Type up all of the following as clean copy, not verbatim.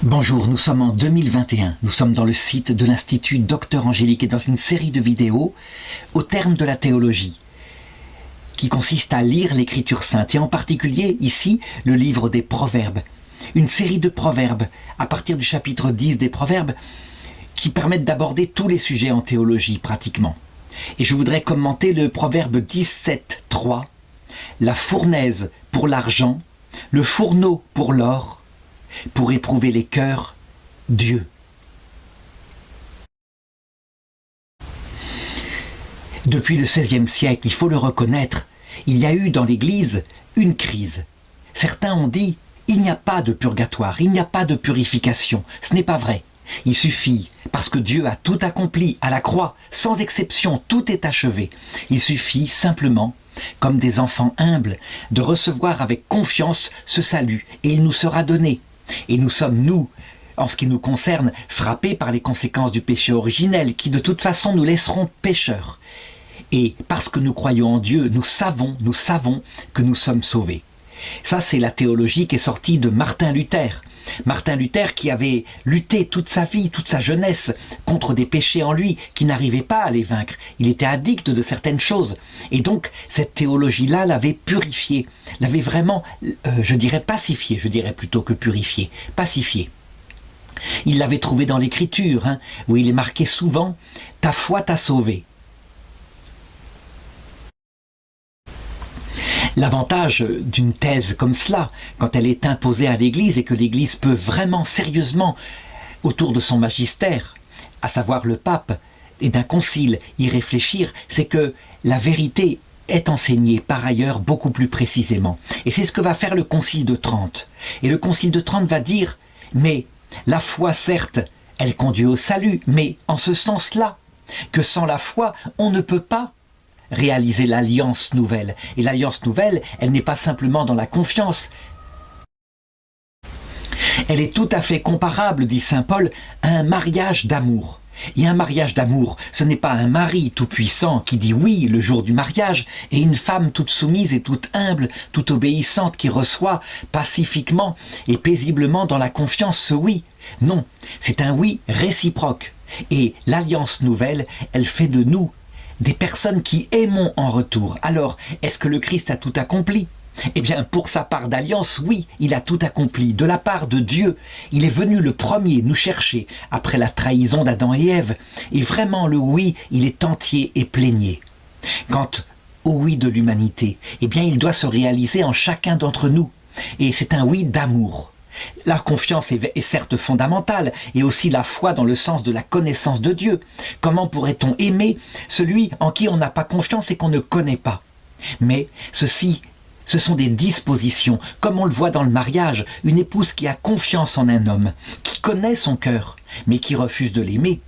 Bonjour, nous sommes en 2021. Nous sommes dans le site de l'Institut Docteur Angélique et dans une série de vidéos au terme de la théologie qui consiste à lire l'Écriture sainte et en particulier ici le livre des Proverbes. Une série de proverbes à partir du chapitre 10 des Proverbes qui permettent d'aborder tous les sujets en théologie pratiquement. Et je voudrais commenter le proverbe 17.3. La fournaise pour l'argent, le fourneau pour l'or, pour éprouver les cœurs, Dieu. Depuis le XVIe siècle, il faut le reconnaître, il y a eu dans l'Église une crise. Certains ont dit, il n'y a pas de purgatoire, il n'y a pas de purification. Ce n'est pas vrai. Il suffit, parce que Dieu a tout accompli à la croix, sans exception, tout est achevé. Il suffit simplement, comme des enfants humbles, de recevoir avec confiance ce salut, et il nous sera donné. Et nous sommes, nous, en ce qui nous concerne, frappés par les conséquences du péché originel, qui de toute façon nous laisseront pécheurs. Et parce que nous croyons en Dieu, nous savons que nous sommes sauvés. Ça, c'est la théologie qui est sortie de Martin Luther. Martin Luther qui avait lutté toute sa vie, toute sa jeunesse, contre des péchés en lui, qui n'arrivait pas à les vaincre. Il était addict de certaines choses. Et donc, cette théologie-là l'avait purifié, l'avait vraiment, je dirais pacifié, je dirais plutôt que purifié, pacifié. Il l'avait trouvé dans l'Écriture, où il est marqué souvent « Ta foi t'a sauvé ». L'avantage d'une thèse comme cela, quand elle est imposée à l'Église et que l'Église peut vraiment sérieusement, autour de son magistère, à savoir le pape, et d'un concile y réfléchir, c'est que la vérité est enseignée par ailleurs beaucoup plus précisément. Et c'est ce que va faire le Concile de Trente. Et le Concile de Trente va dire, mais la foi certes, elle conduit au salut, mais en ce sens-là, que sans la foi, on ne peut pas réaliser l'alliance nouvelle. Et l'alliance nouvelle, elle n'est pas simplement dans la confiance. Elle est tout à fait comparable, dit saint Paul, à un mariage d'amour. Et un mariage d'amour, ce n'est pas un mari tout-puissant qui dit oui le jour du mariage, et une femme toute soumise et toute humble, toute obéissante qui reçoit pacifiquement et paisiblement dans la confiance ce oui. Non, c'est un oui réciproque. Et l'alliance nouvelle, elle fait de nous des personnes qui aimons en retour. Alors, est-ce que le Christ a tout accompli? Eh bien, pour sa part d'alliance, oui, il a tout accompli. De la part de Dieu, il est venu le premier nous chercher après la trahison d'Adam et Ève. Et vraiment, le oui, il est entier et plénier. Quant au oui de l'humanité, eh bien, il doit se réaliser en chacun d'entre nous. Et c'est un oui d'amour. La confiance est certes fondamentale, et aussi la foi dans le sens de la connaissance de Dieu. Comment pourrait-on aimer celui en qui on n'a pas confiance et qu'on ne connaît pas? Mais ceci, ce sont des dispositions, comme on le voit dans le mariage, une épouse qui a confiance en un homme, qui connaît son cœur, mais qui refuse de l'aimer.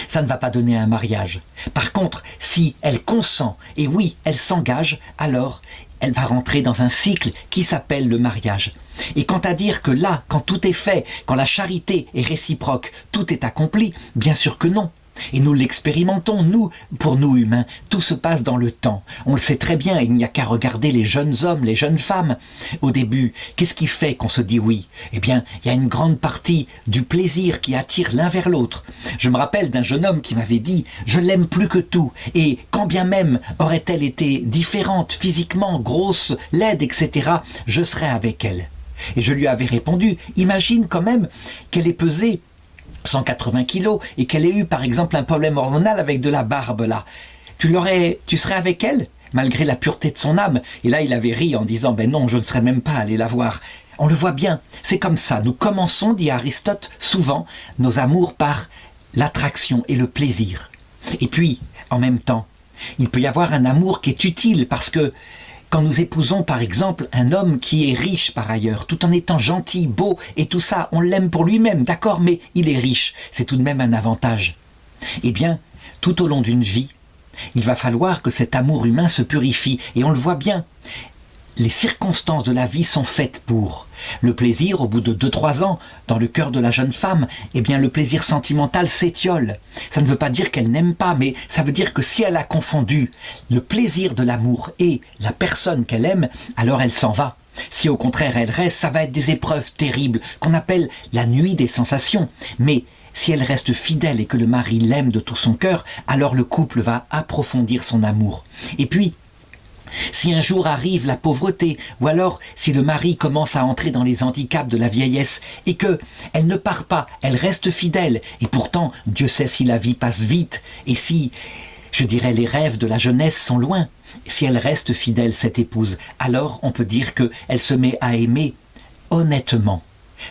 Ça ne va pas donner un mariage. Par contre, si elle consent, et oui, elle s'engage, alors elle va rentrer dans un cycle qui s'appelle le mariage. Et quant à dire que là, quand tout est fait, quand la charité est réciproque, tout est accompli, bien sûr que non. Et nous l'expérimentons, nous, pour nous humains, tout se passe dans le temps. On le sait très bien, il n'y a qu'à regarder les jeunes hommes, les jeunes femmes. Au début, qu'est-ce qui fait qu'on se dit oui? Eh bien, il y a une grande partie du plaisir qui attire l'un vers l'autre. Je me rappelle d'un jeune homme qui m'avait dit « Je l'aime plus que tout, et quand bien même aurait-elle été différente, physiquement, grosse, laide, etc., je serais avec elle. » Et je lui avais répondu « Imagine quand même qu'elle ait pesé 180 kilos et qu'elle ait eu par exemple un problème hormonal avec de la barbe là. Tu serais avec elle malgré la pureté de son âme? » Et là il avait ri en disant « Ben non, je ne serais même pas allé la voir. » On le voit bien, c'est comme ça. Nous commençons, dit Aristote, souvent nos amours par l'attraction et le plaisir. Et puis, en même temps, il peut y avoir un amour qui est utile parce que quand nous épousons par exemple un homme qui est riche par ailleurs, tout en étant gentil, beau et tout ça, on l'aime pour lui-même, d'accord, mais il est riche, c'est tout de même un avantage. Eh bien, tout au long d'une vie, il va falloir que cet amour humain se purifie, et on le voit bien. Les circonstances de la vie sont faites pour. Le plaisir, au bout de 2-3 ans, dans le cœur de la jeune femme, eh bien le plaisir sentimental s'étiole. Ça ne veut pas dire qu'elle n'aime pas, mais ça veut dire que si elle a confondu le plaisir de l'amour et la personne qu'elle aime, alors elle s'en va. Si au contraire elle reste, ça va être des épreuves terribles qu'on appelle la nuit des sensations. Mais si elle reste fidèle et que le mari l'aime de tout son cœur, alors le couple va approfondir son amour. Et puis, si un jour arrive la pauvreté, ou alors si le mari commence à entrer dans les handicaps de la vieillesse et que elle ne part pas, elle reste fidèle, et pourtant Dieu sait si la vie passe vite et si, je dirais, les rêves de la jeunesse sont loin, si elle reste fidèle cette épouse, alors on peut dire qu'elle se met à aimer honnêtement.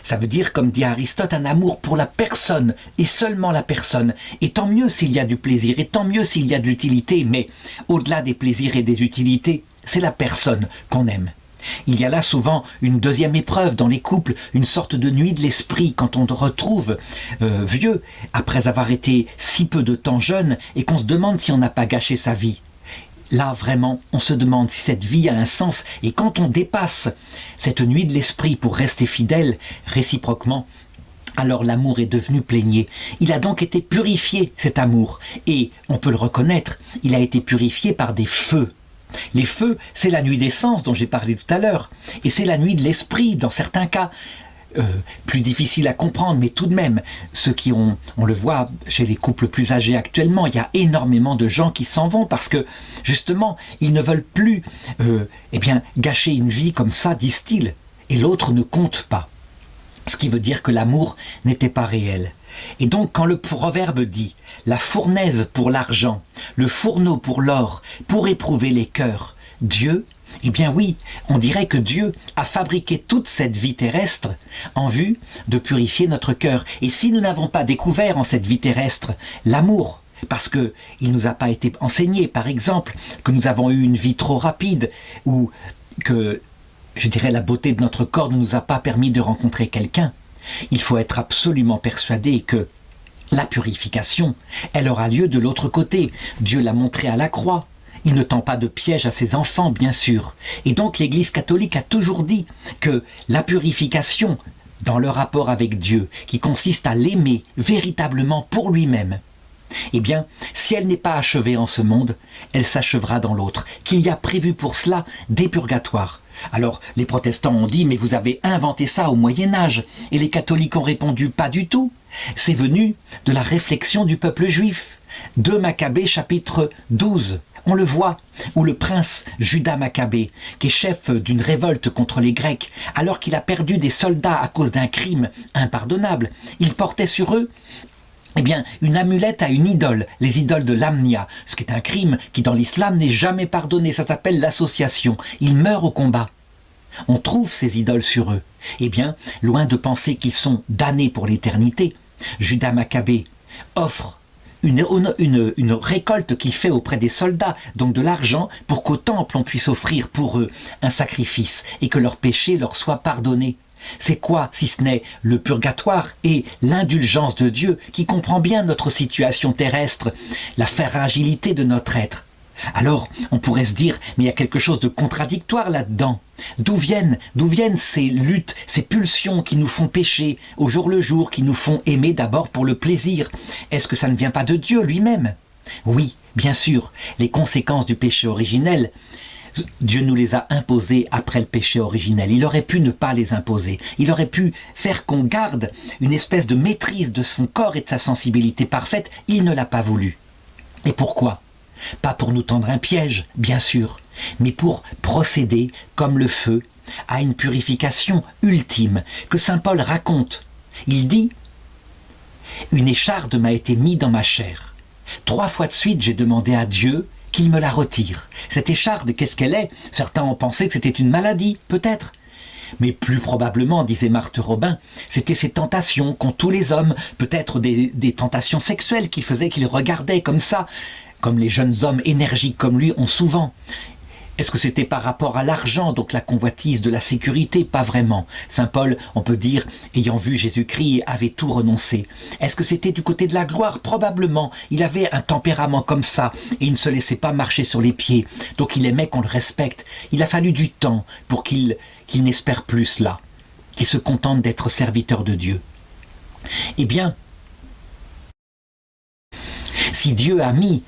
Ça veut dire, comme dit Aristote, un amour pour la personne et seulement la personne. Et tant mieux s'il y a du plaisir et tant mieux s'il y a de l'utilité, mais au-delà des plaisirs et des utilités, c'est la personne qu'on aime. Il y a là souvent une deuxième épreuve dans les couples, une sorte de nuit de l'esprit quand on retrouve vieux, après avoir été si peu de temps jeune et qu'on se demande si on n'a pas gâché sa vie. Là, vraiment, on se demande si cette vie a un sens. Et quand on dépasse cette nuit de l'esprit pour rester fidèle, réciproquement, alors l'amour est devenu plénier. Il a donc été purifié, cet amour. Et on peut le reconnaître, il a été purifié par des feux. Les feux, c'est la nuit des sens dont j'ai parlé tout à l'heure. Et c'est la nuit de l'esprit, dans certains cas. Plus difficile à comprendre, mais tout de même, ceux qui on le voit chez les couples plus âgés actuellement, il y a énormément de gens qui s'en vont parce que, justement, ils ne veulent plus gâcher une vie comme ça, disent-ils, et l'autre ne compte pas. Ce qui veut dire que l'amour n'était pas réel. Et donc, quand le proverbe dit « la fournaise pour l'argent, le fourneau pour l'or, pour éprouver les cœurs », Dieu, eh bien oui, on dirait que Dieu a fabriqué toute cette vie terrestre en vue de purifier notre cœur. Et si nous n'avons pas découvert en cette vie terrestre l'amour, parce qu'il ne nous a pas été enseigné, par exemple, que nous avons eu une vie trop rapide, ou que, je dirais, la beauté de notre corps ne nous a pas permis de rencontrer quelqu'un, il faut être absolument persuadé que la purification, elle aura lieu de l'autre côté. Dieu l'a montré à la croix. Il ne tend pas de piège à ses enfants, bien sûr. Et donc l'Église catholique a toujours dit que la purification, dans le rapport avec Dieu, qui consiste à l'aimer véritablement pour lui-même, eh bien, si elle n'est pas achevée en ce monde, elle s'achèvera dans l'autre, qu'il y a prévu pour cela des purgatoires. Alors, les protestants ont dit « mais vous avez inventé ça au Moyen-Âge » et les catholiques ont répondu « pas du tout ». C'est venu de la réflexion du peuple juif. 2 Maccabées chapitre 12. On le voit, où le prince Judas Maccabée, qui est chef d'une révolte contre les Grecs, alors qu'il a perdu des soldats à cause d'un crime impardonnable, il portait sur eux une amulette à une idole, les idoles de Lamnia, ce qui est un crime qui dans l'islam n'est jamais pardonné, ça s'appelle l'association. Ils meurent au combat. On trouve ces idoles sur eux. Eh bien, loin de penser qu'ils sont damnés pour l'éternité, Judas Maccabée offre une récolte qu'il fait auprès des soldats, donc de l'argent, pour qu'au temple on puisse offrir pour eux un sacrifice et que leurs péchés leur soient pardonnés. C'est quoi si ce n'est le purgatoire et l'indulgence de Dieu qui comprend bien notre situation terrestre, la fragilité de notre être? Alors, on pourrait se dire, mais il y a quelque chose de contradictoire là-dedans. D'où viennent ces luttes, ces pulsions qui nous font pécher au jour le jour, qui nous font aimer d'abord pour le plaisir? Est-ce que ça ne vient pas de Dieu lui-même? Oui, bien sûr, les conséquences du péché originel, Dieu nous les a imposées après le péché originel. Il aurait pu ne pas les imposer. Il aurait pu faire qu'on garde une espèce de maîtrise de son corps et de sa sensibilité parfaite. Il ne l'a pas voulu. Et pourquoi ? Pas pour nous tendre un piège, bien sûr, mais pour procéder, comme le feu, à une purification ultime que saint Paul raconte. Il dit « Une écharde m'a été mise dans ma chair. 3 fois de suite, j'ai demandé à Dieu qu'il me la retire. » Cette écharde, qu'est-ce qu'elle est? Certains ont pensé que c'était une maladie, peut-être. Mais plus probablement, disait Marthe Robin, c'était ces tentations qu'ont tous les hommes, peut-être des tentations sexuelles qui faisaient qu'ils regardaient comme ça, comme les jeunes hommes énergiques comme lui ont souvent. Est-ce que c'était par rapport à l'argent, donc la convoitise de la sécurité? Pas vraiment. Saint Paul, on peut dire, ayant vu Jésus-Christ, avait tout renoncé. Est-ce que c'était du côté de la gloire? Probablement. Il avait un tempérament comme ça, et il ne se laissait pas marcher sur les pieds. Donc il aimait qu'on le respecte. Il a fallu du temps pour qu'il n'espère plus cela, qu'il se contente d'être serviteur de Dieu. Eh bien, si Dieu a mis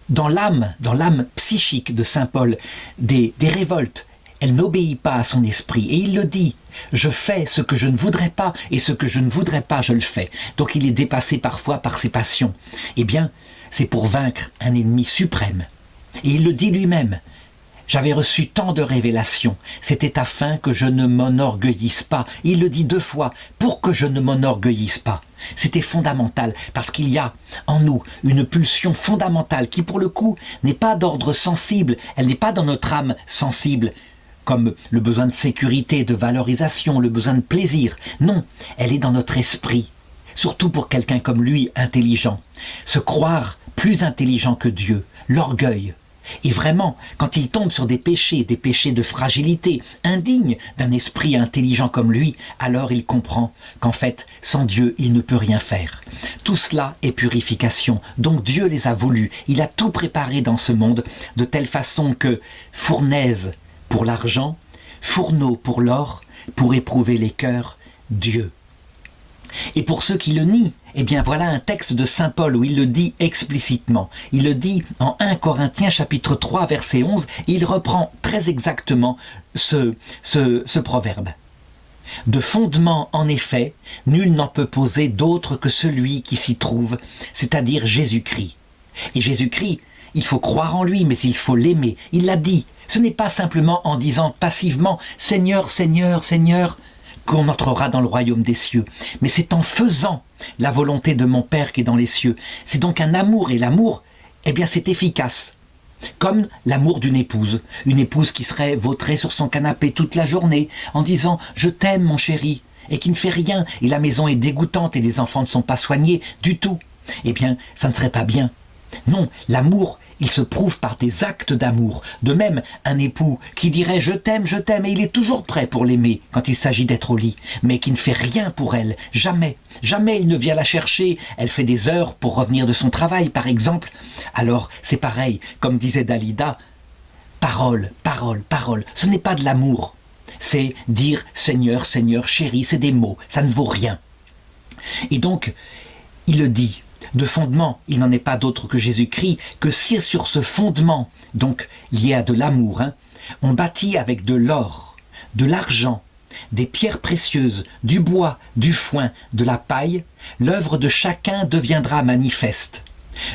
dans l'âme psychique de saint Paul, des révoltes, elle n'obéit pas à son esprit. Et il le dit, je fais ce que je ne voudrais pas, et ce que je ne voudrais pas, je le fais. Donc il est dépassé parfois par ses passions. Eh bien, c'est pour vaincre un ennemi suprême. Et il le dit lui-même, j'avais reçu tant de révélations, c'était afin que je ne m'enorgueillisse pas. Il le dit 2 fois, pour que je ne m'enorgueillisse pas. C'était fondamental, parce qu'il y a en nous une pulsion fondamentale qui, pour le coup, n'est pas d'ordre sensible, elle n'est pas dans notre âme sensible, comme le besoin de sécurité, de valorisation, le besoin de plaisir. Non, elle est dans notre esprit, surtout pour quelqu'un comme lui, intelligent. Se croire plus intelligent que Dieu, l'orgueil. Et vraiment, quand il tombe sur des péchés de fragilité, indignes d'un esprit intelligent comme lui, alors il comprend qu'en fait, sans Dieu, il ne peut rien faire. Tout cela est purification, donc Dieu les a voulu. Il a tout préparé dans ce monde, de telle façon que fournaise pour l'argent, fourneau pour l'or, pour éprouver les cœurs, Dieu. Et pour ceux qui le nient, eh bien voilà un texte de saint Paul où il le dit explicitement. Il le dit en 1 Corinthiens chapitre 3 verset 11 et il reprend très exactement ce proverbe. De fondement en effet, nul n'en peut poser d'autre que celui qui s'y trouve, c'est-à-dire Jésus-Christ. Et Jésus-Christ, il faut croire en lui, mais il faut l'aimer. Il l'a dit, ce n'est pas simplement en disant passivement « Seigneur, Seigneur, Seigneur », qu'on entrera dans le royaume des cieux. Mais c'est en faisant la volonté de mon Père qui est dans les cieux. C'est donc un amour, et l'amour, eh bien c'est efficace. Comme l'amour d'une épouse qui serait vautrée sur son canapé toute la journée en disant « Je t'aime mon chéri » et qui ne fait rien, et la maison est dégoûtante et les enfants ne sont pas soignés du tout. Eh bien, ça ne serait pas bien. Non, l'amour, il se prouve par des actes d'amour. De même, un époux qui dirait « je t'aime » et il est toujours prêt pour l'aimer quand il s'agit d'être au lit, mais qui ne fait rien pour elle, jamais. Jamais il ne vient la chercher, elle fait des heures pour revenir de son travail, par exemple. Alors, c'est pareil, comme disait Dalida, parole, parole, parole, ce n'est pas de l'amour. C'est dire « Seigneur, Seigneur, chéri », c'est des mots, ça ne vaut rien. Et donc, il le dit. De fondement, il n'en est pas d'autre que Jésus-Christ, que si sur ce fondement, donc lié à de l'amour, on bâtit avec de l'or, de l'argent, des pierres précieuses, du bois, du foin, de la paille, l'œuvre de chacun deviendra manifeste.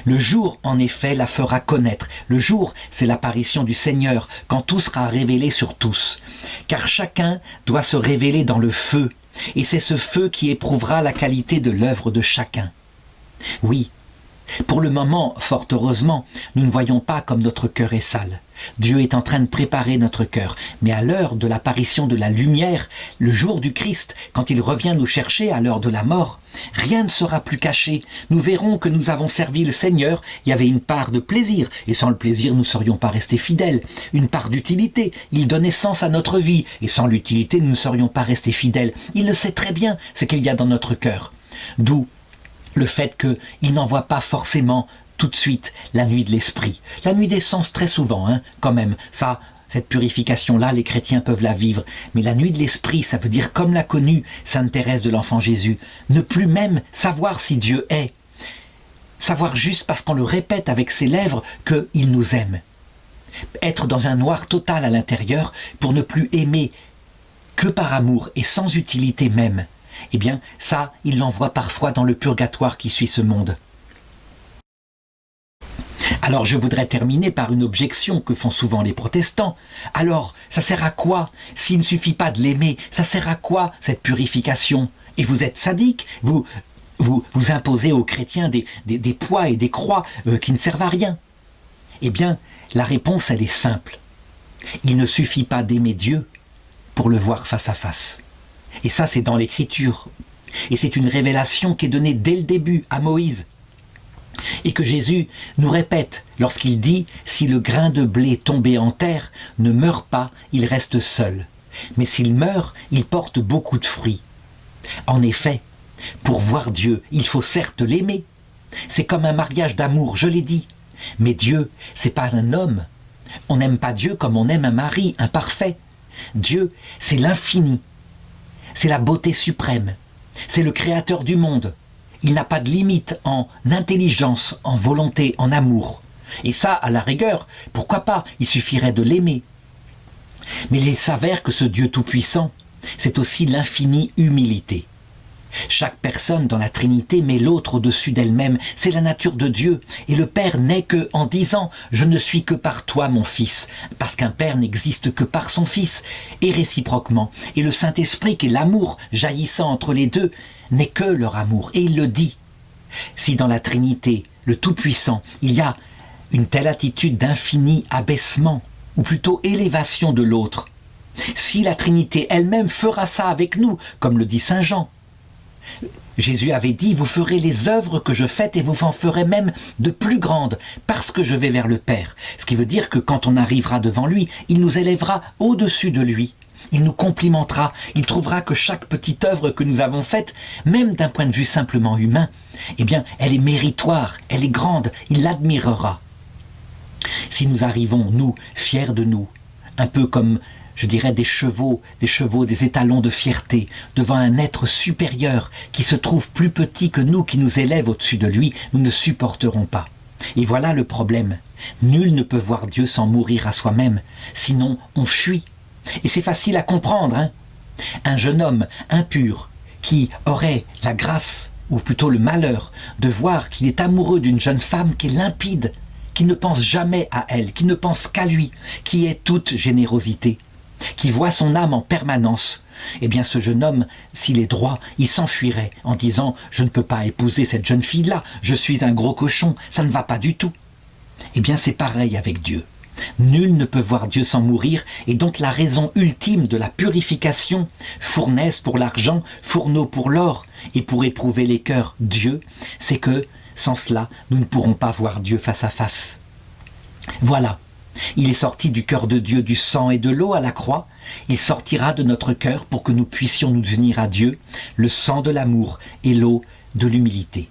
Le jour, en effet, la fera connaître. Le jour, c'est l'apparition du Seigneur, quand tout sera révélé sur tous. Car chacun doit se révéler dans le feu, et c'est ce feu qui éprouvera la qualité de l'œuvre de chacun. Oui, pour le moment, fort heureusement, nous ne voyons pas comme notre cœur est sale. Dieu est en train de préparer notre cœur. Mais à l'heure de l'apparition de la lumière, le jour du Christ, quand il revient nous chercher à l'heure de la mort, rien ne sera plus caché. Nous verrons que nous avons servi le Seigneur. Il y avait une part de plaisir, et sans le plaisir, nous ne serions pas restés fidèles. Une part d'utilité, il donnait sens à notre vie, et sans l'utilité, nous ne serions pas restés fidèles. Il le sait très bien, ce qu'il y a dans notre cœur. D'où le fait qu'il n'envoie pas forcément tout de suite la nuit de l'esprit. La nuit des sens très souvent, quand même. Ça, cette purification-là, les chrétiens peuvent la vivre. Mais la nuit de l'esprit, ça veut dire, comme l'a connu Sainte Thérèse de l'Enfant Jésus, ne plus même savoir si Dieu est. Savoir juste parce qu'on le répète avec ses lèvres qu'il nous aime. Être dans un noir total à l'intérieur pour ne plus aimer que par amour et sans utilité même. Eh bien, ça, il l'envoie parfois dans le purgatoire qui suit ce monde. Alors je voudrais terminer par une objection que font souvent les protestants. Alors, ça sert à quoi s'il ne suffit pas de l'aimer? Ça sert à quoi cette purification? Et vous êtes sadique, vous imposez aux chrétiens des poids et des croix qui ne servent à rien. Eh bien, la réponse, elle est simple. Il ne suffit pas d'aimer Dieu pour le voir face à face. Et ça, c'est dans l'Écriture. Et c'est une révélation qui est donnée dès le début à Moïse. Et que Jésus nous répète lorsqu'il dit « Si le grain de blé tombé en terre ne meurt pas, il reste seul. Mais s'il meurt, il porte beaucoup de fruits. » En effet, pour voir Dieu, il faut certes l'aimer. C'est comme un mariage d'amour, je l'ai dit. Mais Dieu, c'est pas un homme. On n'aime pas Dieu comme on aime un mari, un parfait. Dieu, c'est l'infini. C'est la beauté suprême. C'est le créateur du monde. Il n'a pas de limite en intelligence, en volonté, en amour. Et ça, à la rigueur, pourquoi pas? Il suffirait de l'aimer. Mais il s'avère que ce Dieu tout-puissant, c'est aussi l'infinie humilité. Chaque personne dans la Trinité met l'autre au-dessus d'elle-même, c'est la nature de Dieu. Et le Père n'est que en disant « Je ne suis que par toi, mon Fils », parce qu'un Père n'existe que par son Fils, et réciproquement. Et le Saint-Esprit, qui est l'amour jaillissant entre les deux, n'est que leur amour. Et il le dit. Si dans la Trinité, le Tout-Puissant, il y a une telle attitude d'infini abaissement, ou plutôt élévation de l'autre, si la Trinité elle-même fera ça avec nous, comme le dit Saint Jean, Jésus avait dit « Vous ferez les œuvres que je fais et vous en ferez même de plus grandes, parce que je vais vers le Père. » Ce qui veut dire que quand on arrivera devant lui, il nous élèvera au-dessus de lui. Il nous complimentera, il trouvera que chaque petite œuvre que nous avons faite, même d'un point de vue simplement humain, eh bien, elle est méritoire, elle est grande, il l'admirera. Si nous arrivons, nous, fiers de nous, un peu comme, je dirais, des chevaux, des étalons de fierté, devant un être supérieur qui se trouve plus petit que nous, qui nous élève au-dessus de lui, nous ne supporterons pas. Et voilà le problème. Nul ne peut voir Dieu sans mourir à soi-même, sinon on fuit. Et c'est facile à comprendre, hein. Un jeune homme impur qui aurait la grâce, ou plutôt le malheur, de voir qu'il est amoureux d'une jeune femme qui est limpide, qui ne pense jamais à elle, qui ne pense qu'à lui, qui est toute générosité, qui voit son âme en permanence, eh bien ce jeune homme, s'il est droit, il s'enfuirait en disant « Je ne peux pas épouser cette jeune fille-là, je suis un gros cochon, ça ne va pas du tout. » Eh bien c'est pareil avec Dieu. Nul ne peut voir Dieu sans mourir, et donc la raison ultime de la purification, fournaise pour l'argent, fourneau pour l'or, et pour éprouver les cœurs Dieu, c'est que, sans cela, nous ne pourrons pas voir Dieu face à face. Voilà, il est sorti du cœur de Dieu du sang et de l'eau à la croix, il sortira de notre cœur pour que nous puissions nous unir à Dieu, le sang de l'amour et l'eau de l'humilité.